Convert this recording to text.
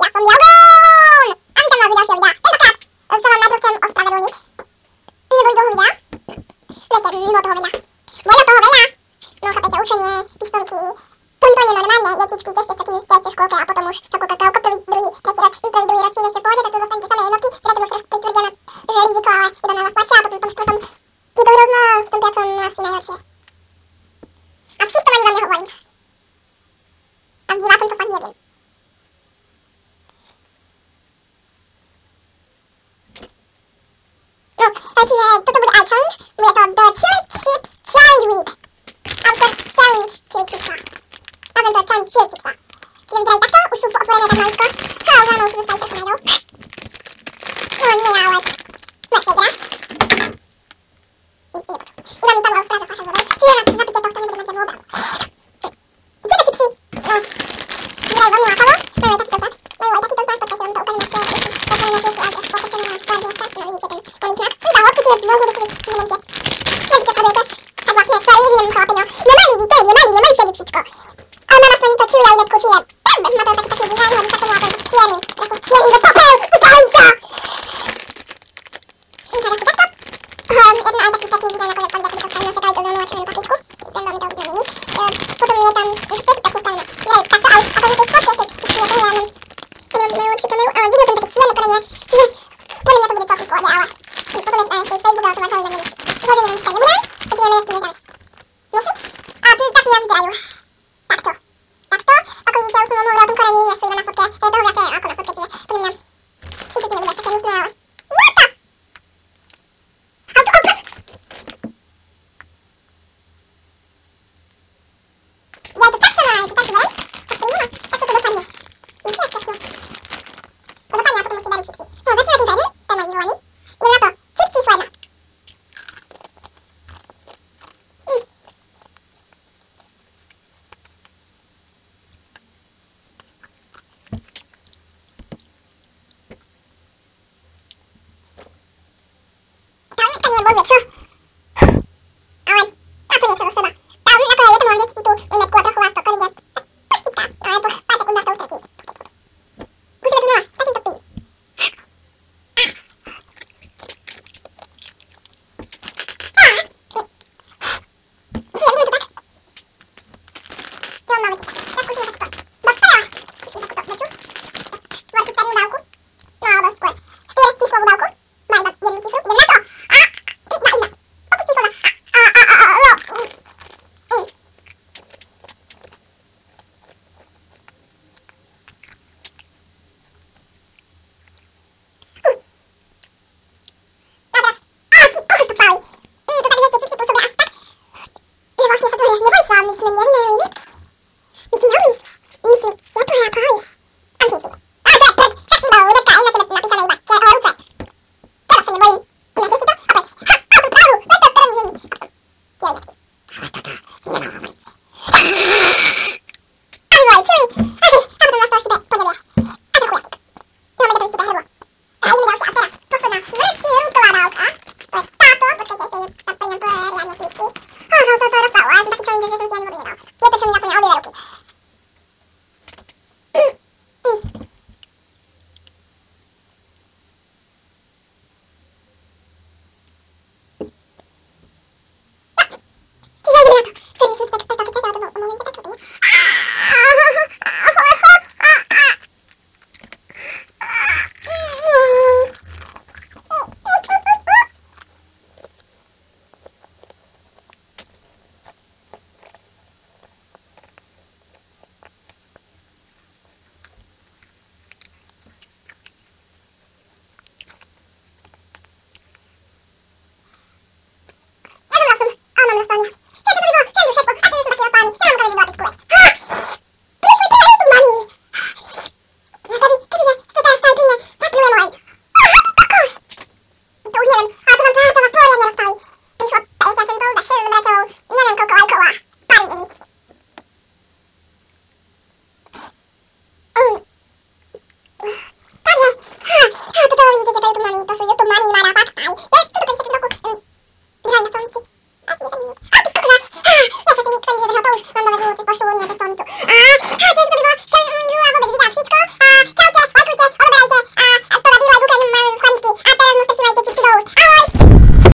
Ja som Jogon! A vítam vás u ďalšieho videa. Tentokrát sa vám najprv chcem ospravedlniť. Neboli dlho videa. Viete, bolo toho veľa. Bolo toho veľa! No chápete, učenie, písomky, to nenormálne, detičky, tešte sa, kým ste v škôlke a potom už takú kakao, prvý, druhý ročník ešte pôjde, tak tu dostanete samé jednotky, tretím už trošku pritvrdia na, že je riziko, ale iba na vás tlačia a potom v tom štvrtom je to hrozno, v tom piatom asi najhoršie. A v čistom ani vám nehovorím. A v divákom to fakt neviem. No, čiže toto bude aj challenge, bude to The Chili Chips Challenge Week. Alebo Challenge Chili Chipsa. Nazvem to Challenge Chili Chipsa. Čiže vyzerajú takto, už sú otvorené tak maličko. Hello, ráno už sa aj trošku najdol. No nie, ale... Max negra. Nič si nepočul. Iba mi padlo práve fľaša vodou. Čiže na zapitie tohto nebudem mať žiadnu obranu. Tieto čipsy, no... Vyzerajú veľmi lákavo. Majú aj takýto znak. Majú aj takýto znak, počkajte, on to ukážem lepšie. Ukážem lepšie sú aj trošku potočené na pár miestach. No vidíte ten plný znak. Sú iba hodky, čiže môžu byť menšie. Keď to sledujete, tak vlastne, sorry, že nemám chlapeňo. Nemali všade všetko. Ale mám aspoň to chili alivetku, čiže... Má to taký dizajn, hodí sa tomu a ten taký čierny. Proste čierny do popel! Upálim to! Teraz si takto. Jeden aj taký pekný dizajn, ako taký vysoká nasekali to zónu a červenú papriku. Ten veľmi to mení. Potom je tam ešte pekne stavené. Vyzerajú takto, ale akože tej sladšie, keď si je to ja mám najlepšiu kameru, ale vidno tam také čierne korenie. Čiže podľa mňa to bude celkom v pohode, ale potom je ešte ich Facebook, ale to máš ale nemusí. Zložením čítať nebudem, takže vieme jasne nezávisť. Musí? A tak nejak vyzerajú. Takto. Takto. Ako vidíte, už som vám hovorila o tom korení, nie sú iba na fotke. Je toho viacej ako na fotke, čiže podľa mňa síce to nebude až také hnusné, ale... What the? Ja, je to tak sama, je to tak zvolen. Tak to ideme. Tak toto dopadne. Pekne, pekne. To dopadne a potom už si berú čipsy. No, začneme tým prvým, ten môj vyvolaný. Idem na to. Čips číslo 1. Tam nie, poďme, čo?